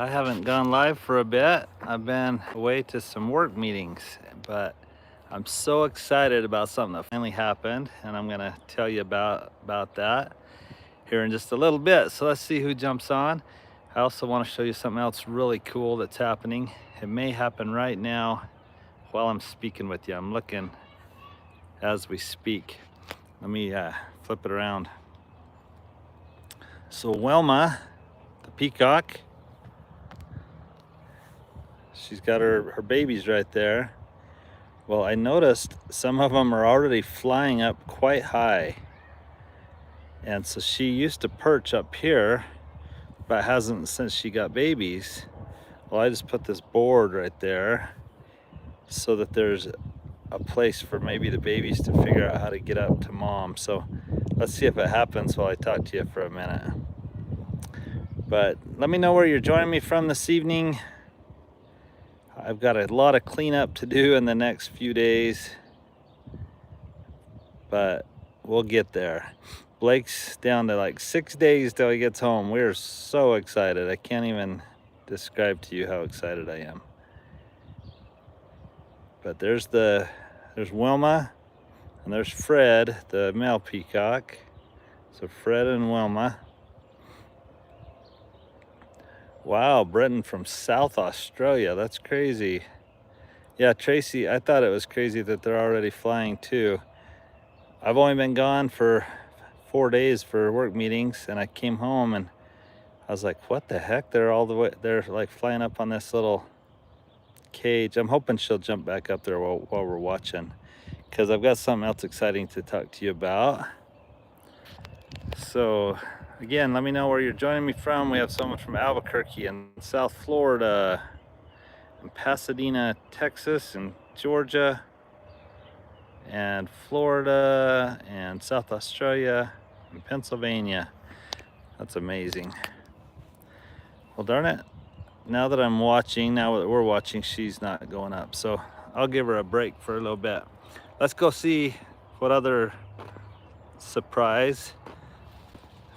I haven't gone live for a bit. I've been away to some work meetings, but I'm so excited about something that finally happened, and I'm gonna tell you about that here in just a little bit. So let's see who jumps on. I also want to show you something else really cool that's happening. It may happen right now while I'm speaking with you. I'm looking as we speak. Let me flip it around. So Wilma, the peacock, she's got her babies right there. Well, I noticed some of them are already flying up quite high. And so she used to perch up here, but hasn't since she got babies. Well, I just put this board right there so that there's a place for maybe the babies to figure out how to get up to mom. So let's see if it happens while I talk to you for a minute. But let me know where you're joining me from this evening. I've got a lot of cleanup to do in the next few days, but we'll get there. Blake's down to like 6 days till he gets home. We're so excited. I can't even describe to you how excited I am. But there's Wilma, and there's Fred, the male peacock. So Fred and Wilma. Wow, Britain from South Australia. That's crazy. Yeah, Tracy, I thought it was crazy that they're already flying too. I've only been gone for 4 days for work meetings, and I came home and I was like, what the heck? They're like flying up on this little cage. I'm hoping she'll jump back up there while we're watching, because I've got something else exciting to talk to you about. So again, let me know where you're joining me from. We have someone from Albuquerque and South Florida, and Pasadena, Texas, and Georgia, and Florida, and South Australia, and Pennsylvania. That's amazing. Well, darn it. Now that we're watching, she's not going up. So I'll give her a break for a little bit. Let's go see what other surprise,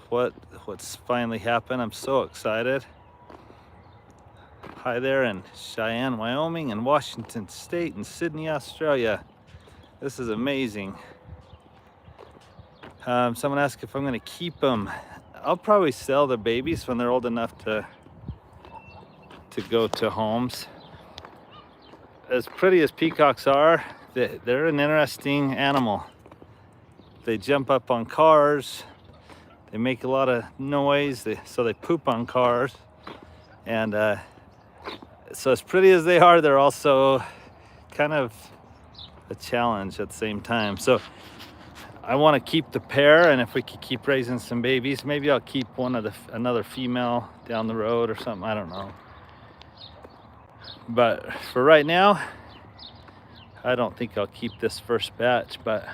what's finally happened. I'm so excited. Hi there in Cheyenne, Wyoming, and Washington State, and Sydney, Australia. This is amazing. Someone asked if I'm going to keep them. I'll probably sell the babies when they're old enough to go to homes. As pretty as peacocks are, they're an interesting animal. They jump up on cars. They make a lot of noise, so they poop on cars. And so as pretty as they are, they're also kind of a challenge at the same time. So I want to keep the pair, and if we could keep raising some babies, maybe I'll keep another female down the road or something. I don't know. But for right now, I don't think I'll keep this first batch. But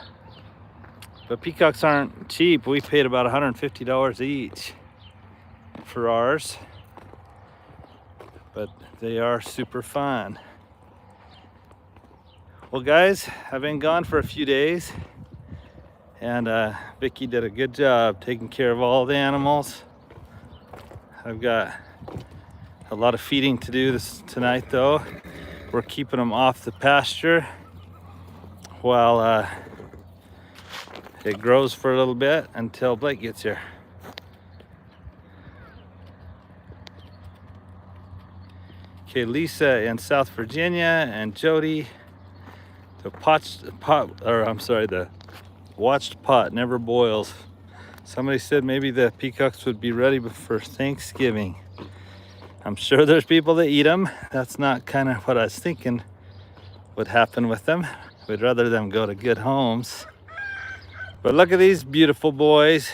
peacocks aren't cheap. We paid about $150 each for ours, but they are super fun. Well, guys, I've been gone for a few days, and Vicki did a good job taking care of all the animals. I've got a lot of feeding to do tonight, though. We're keeping them off the pasture while it grows for a little bit until Blake gets here. Okay, Lisa in South Virginia, and Jody, the watched pot never boils. Somebody said maybe the peacocks would be ready for Thanksgiving. I'm sure there's people that eat them. That's not kind of what I was thinking would happen with them. We'd rather them go to good homes. But look at these beautiful boys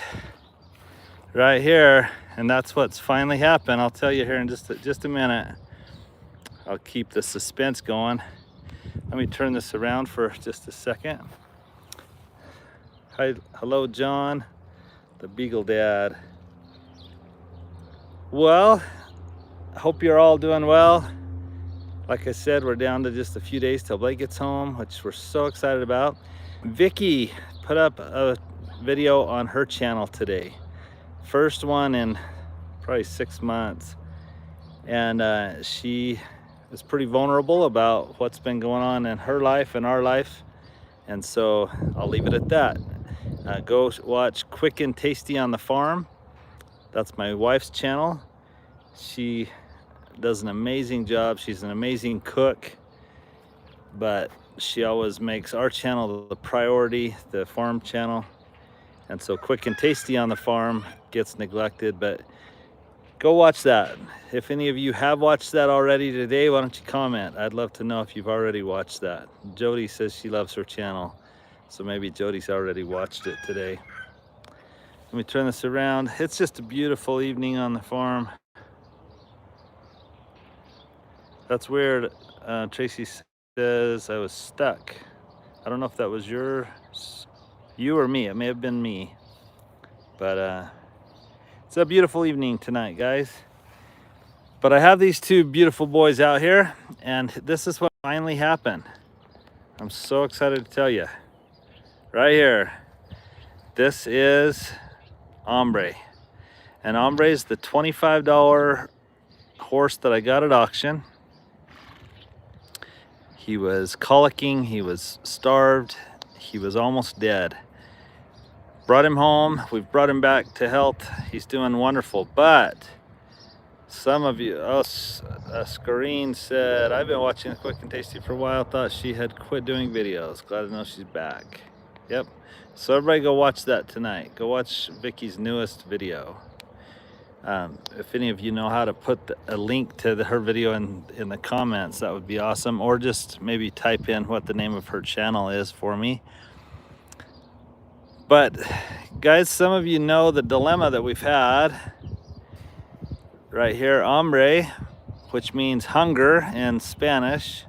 right here, and that's what's finally happened. I'll tell you here in just a minute. I'll keep the suspense going. Let me turn this around for just a second. Hello, John, the Beagle Dad. Well, I hope you're all doing well. Like I said, we're down to just a few days till Blake gets home, which we're so excited about. Vicki put up a video on her channel today. First one in probably 6 months. and she is pretty vulnerable about what's been going on in her life and our life, and so I'll leave it at that. Go watch Quick and Tasty on the Farm. That's my wife's channel. She does an amazing job. She's an amazing cook, but she always makes our channel the priority, the farm channel. And so Quick and Tasty on the Farm gets neglected, but go watch that. If any of you have watched that already today, why don't you comment? I'd love to know if you've already watched that. Jody says she loves her channel, so maybe Jody's already watched it today. Let me turn this around. It's just a beautiful evening on the farm. That's weird. Tracy says I was stuck. I don't know if that was you or me. It may have been me. But it's a beautiful evening tonight, guys. But I have these two beautiful boys out here, and this is what finally happened. I'm so excited to tell you. Right here. This is Ombre. And Ombre is the $25 horse that I got at auction. He was colicking, he was starved, he was almost dead. Brought him home, we've brought him back to health. He's doing wonderful, but some of you, Scareen said, I've been watching Quick and Tasty for a while, thought she had quit doing videos. Glad to know she's back. Yep, so everybody go watch that tonight. Go watch Vicky's newest video. If any of you know how to put a link to her video in the comments, that would be awesome. Or just maybe type in what the name of her channel is for me. But guys, some of you know the dilemma that we've had right here. Ombre, which means hunger in Spanish,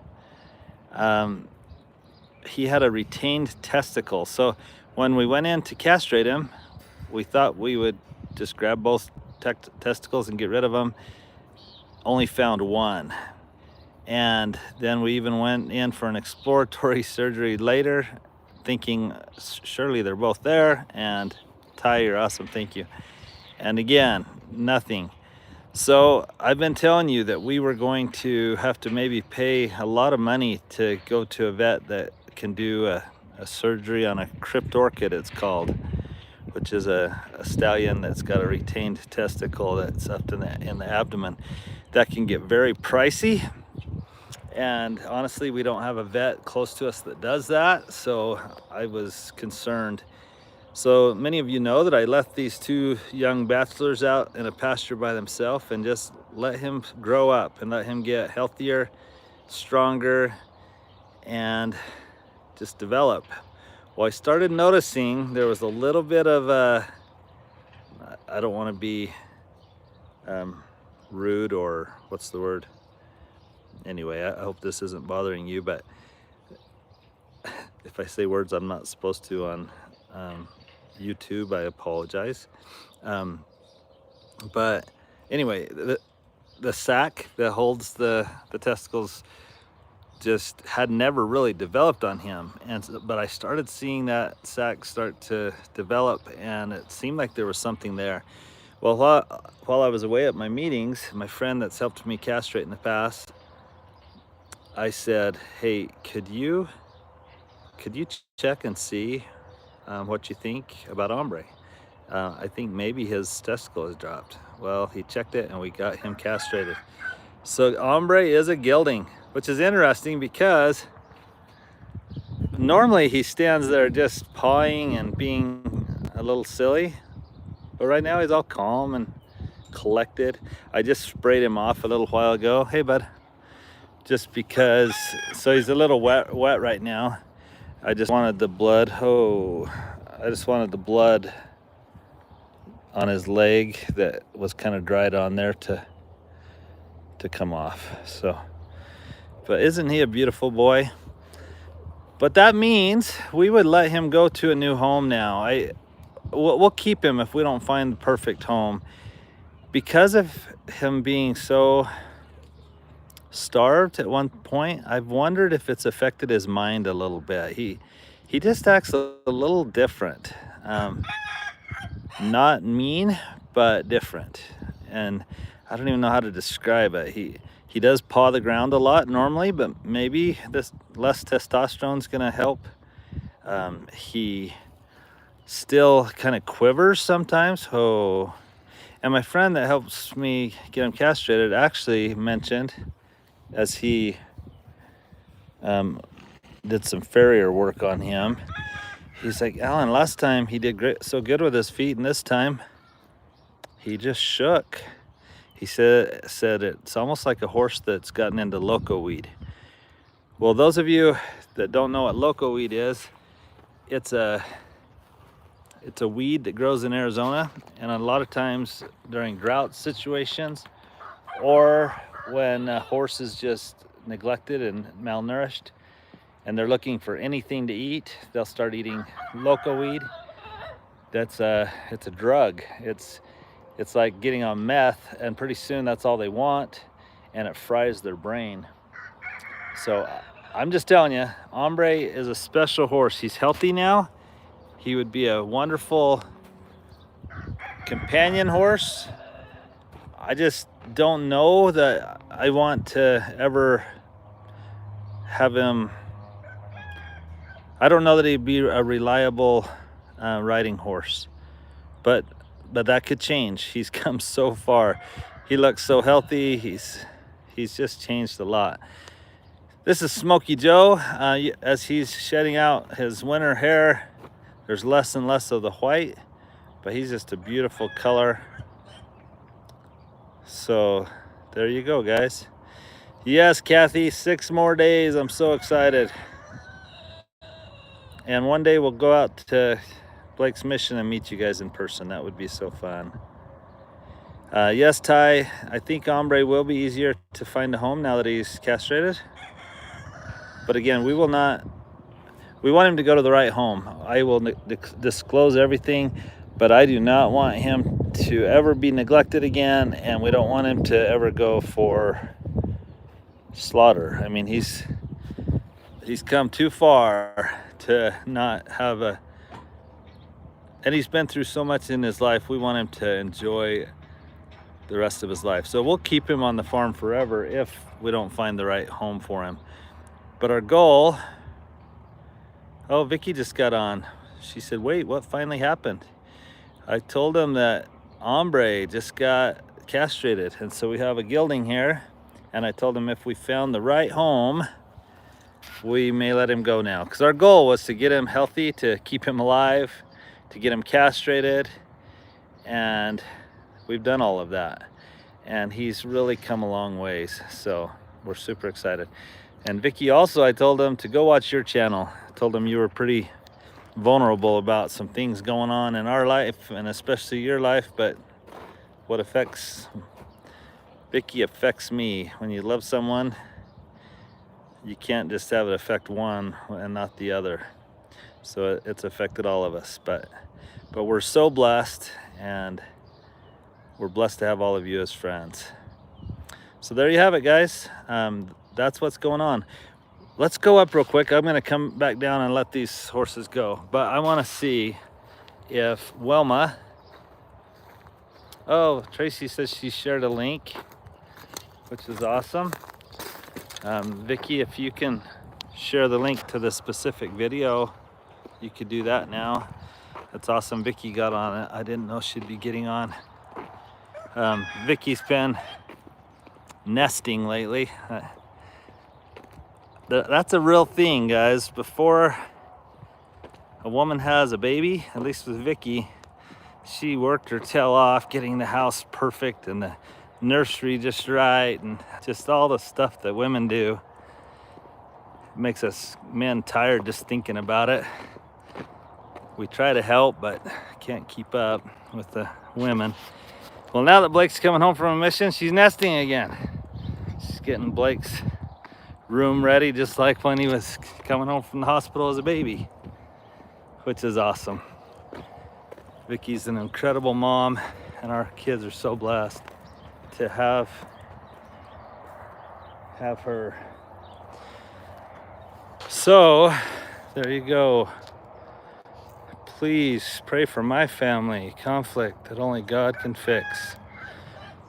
he had a retained testicle. So when we went in to castrate him, we thought we would just grab both testicles and get rid of them. Only found one. And then we even went in for an exploratory surgery later, thinking surely they're both there. And Ty, you're awesome, thank you. And again, nothing. So I've been telling you that we were going to have to maybe pay a lot of money to go to a vet that can do a surgery on a cryptorchid, it's called, which is a stallion that's got a retained testicle that's up in the abdomen. That can get very pricey, and honestly we don't have a vet close to us that does that, so I was concerned. So many of you know that I left these two young bachelors out in a pasture by themselves and just let him grow up and let him get healthier, stronger, and just develop. Well, I started noticing there was a little bit of I don't want to be rude, or what's the word? Anyway, I hope this isn't bothering you, but if I say words I'm not supposed to on YouTube, I apologize. But anyway, the sac that holds the testicles just had never really developed on him, but I started seeing that sac start to develop, and it seemed like there was something there. Well, while I was away at my meetings, my friend that's helped me castrate in the past, I said, hey, could you check and see what you think about Ombre? I think maybe his testicle has dropped. Well, he checked it and we got him castrated. So Ombre is a gelding, which is interesting because normally he stands there just pawing and being a little silly, but right now he's all calm and collected. I just sprayed him off a little while ago. Hey bud. Just because, so he's a little wet right now. I just wanted the blood. I just wanted the blood on his leg that was kind of dried on there to come off. So, but isn't he a beautiful boy? But that means we would let him go to a new home now. We'll keep him if we don't find the perfect home. Because of him being so starved at one point, I've wondered if it's affected his mind a little bit. He just acts a little different. Not mean, but different. And I don't even know how to describe it. He does paw the ground a lot normally, but maybe this less testosterone is gonna help. He still kind of quivers sometimes. Oh, and my friend that helps me get him castrated actually mentioned, as he did some farrier work on him, he's like, Alan, last time he did great, so good with his feet, and this time he just shook. He said it's almost like a horse that's gotten into loco weed. Well, those of you that don't know what loco weed is, it's a weed that grows in Arizona, and a lot of times during drought situations, or when a horse is just neglected and malnourished and they're looking for anything to eat, they'll start eating loco weed. It's a drug. It's like getting on meth, and pretty soon that's all they want, and it fries their brain. So I'm just telling you, Ombre is a special horse. He's healthy now. He would be a wonderful companion horse. I just don't know that I want to ever have him. I don't know that he'd be a reliable riding horse, but that could change. He's come so far. He looks so healthy. He's just changed a lot. This is Smokey Joe. As he's shedding out his winter hair, there's less and less of the white, but he's just a beautiful color. So there you go, guys. Yes, Kathy, 6 more days. I'm so excited. And one day we'll go out to Blake's Mission and meet you guys in person. That would be so fun. Yes, Ty, I think Ombre will be easier to find a home now that he's castrated. But again, we want him to go to the right home. I will disclose everything, but I do not want him to ever be neglected again, and we don't want him to ever go for slaughter. I mean, he's come too far to not have and he's been through so much in his life. We want him to enjoy the rest of his life. So we'll keep him on the farm forever if we don't find the right home for him. But our goal, oh, Vicki just got on. She said, wait, what finally happened? I told him that Ombre just got castrated, and so we have a gelding here, and I told him if we found the right home, we may let him go now, because our goal was to get him healthy, to keep him alive, to get him castrated, and we've done all of that, and he's really come a long ways. So we're super excited. And Vicki also, I told him to go watch your channel. I told him you were pretty vulnerable about some things going on in our life, and especially your life, but what affects Vicki affects me. When you love someone, you can't just have it affect one and not the other. So it's affected all of us, but we're so blessed, and we're blessed to have all of you as friends. So there you have it, guys. That's what's going on. Let's go up real quick. I'm gonna come back down and let these horses go, but I wanna see if Wilma, oh, Tracy says she shared a link, which is awesome. Vicki, if you can share the link to the specific video, you could do that now. That's awesome. Vicki got on it. I didn't know she'd be getting on. Vicki's been nesting lately. That's a real thing, guys. Before a woman has a baby, at least with Vicki, she worked her tail off getting the house perfect and the nursery just right, and just all the stuff that women do. It makes us men tired just thinking about it. We try to help, but can't keep up with the women. Well, now that Blake's coming home from a mission, she's nesting again. She's getting Blake's room ready, just like when he was coming home from the hospital as a baby, which is awesome. Vicki's an incredible mom, and our kids are so blessed to have her. So there you go. Please pray for my family conflict that only God can fix.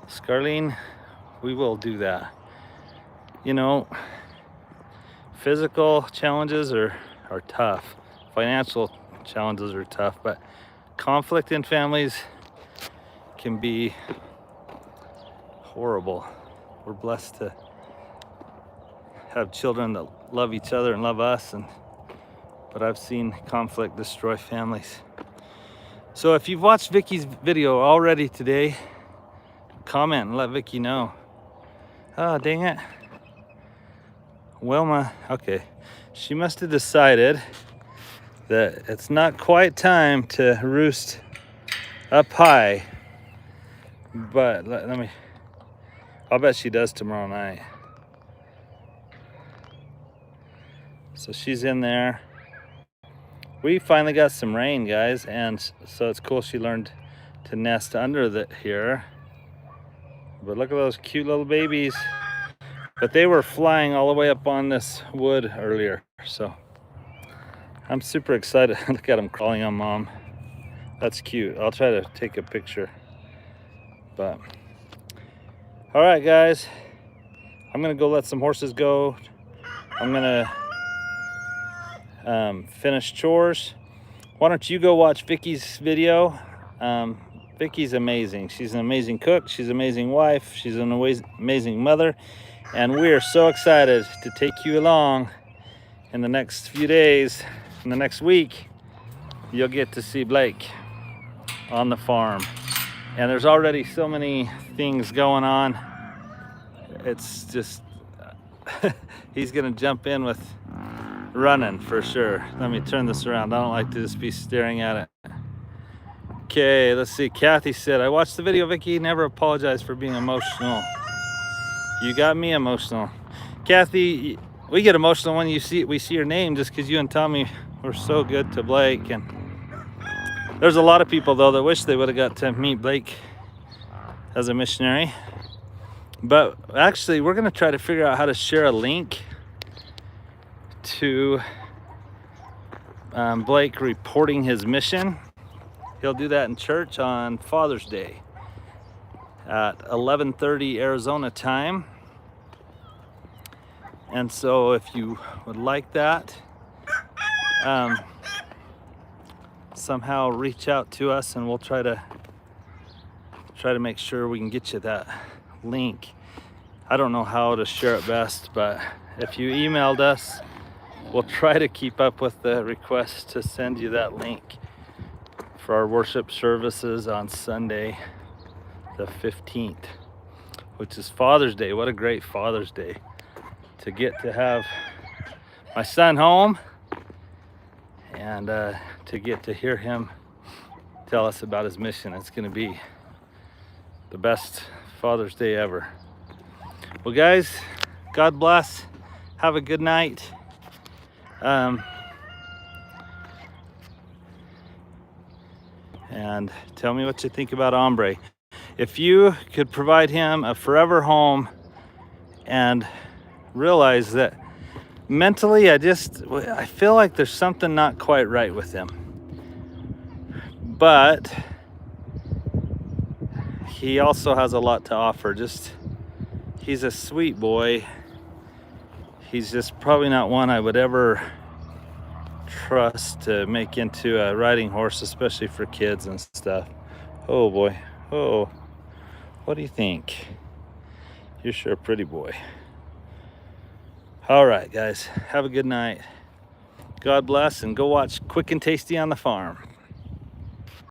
Scarlene, we will do that. You know, physical challenges are tough. Financial challenges are tough, but conflict in families can be horrible. We're blessed to have children that love each other and love us, but I've seen conflict destroy families. So if you've watched Vicki's video already today, comment and let Vicki know. Oh, dang it. Wilma, okay. She must have decided that it's not quite time to roost up high, but let me, I'll bet she does tomorrow night. So she's in there. We finally got some rain, guys, and so it's cool she learned to nest under here. But look at those cute little babies. But they were flying all the way up on this wood earlier, so I'm super excited. Look at them crawling on mom. That's cute. I'll try to take a picture. But all right, guys, I'm gonna go let some horses go. I'm gonna finish chores. Why don't you go watch Vicki's video? Vicki's amazing. She's an amazing cook. She's an amazing wife. She's an amazing mother. And we are so excited to take you along in the next few days. In the next week, you'll get to see Blake on the farm. And there's already so many things going on. It's just, he's gonna jump in with running for sure. Let me turn this around. I don't like to just be staring at it. Okay, let's see. Kathy said, I watched the video, Vicki. Never apologize for being emotional. You got me emotional. Kathy, we get emotional when we see your name just because you and Tommy were so good to Blake. And there's a lot of people, though, that wish they would have got to meet Blake as a missionary. But actually, we're going to try to figure out how to share a link to Blake reporting his mission. He'll do that in church on Father's Day at 11:30 Arizona time. And so if you would like that, somehow reach out to us and we'll try to make sure we can get you that link. I don't know how to share it best, but if you emailed us, we'll try to keep up with the request to send you that link for our worship services on Sunday the 15th, which is Father's Day. What a great Father's Day to get to have my son home and to get to hear him tell us about his mission. It's going to be the best Father's Day ever. Well, guys, God bless. Have a good night. And tell me what you think about Ombre. If you could provide him a forever home and realize that mentally I feel like there's something not quite right with him, but he also has a lot to offer. He's a sweet boy. He's just probably not one I would ever trust to make into a riding horse, especially for kids and stuff. Oh boy. Oh, what do you think? You're sure a pretty boy. All right, guys, have a good night. God bless, and go watch Quick and Tasty on the Farm.